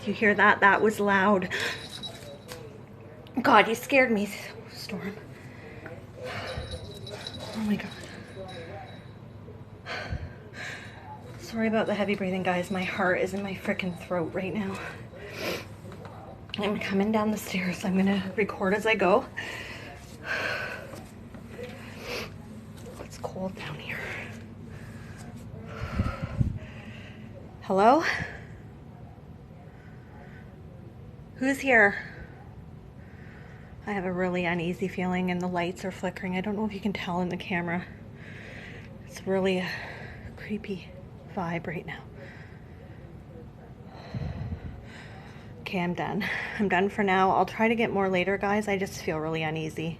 Do you hear that? That was loud. God, you scared me, Storm. Oh my God. Sorry about the heavy breathing, guys. My heart is in my freaking throat right now. I'm coming down the stairs. I'm gonna record as I go. It's cold down here. Hello? Who's here? I have a really uneasy feeling and the lights are flickering. I don't know if you can tell in the camera. It's really a creepy vibe right now. Okay, I'm done. I'm done for now. I'll try to get more later, guys. I just feel really uneasy.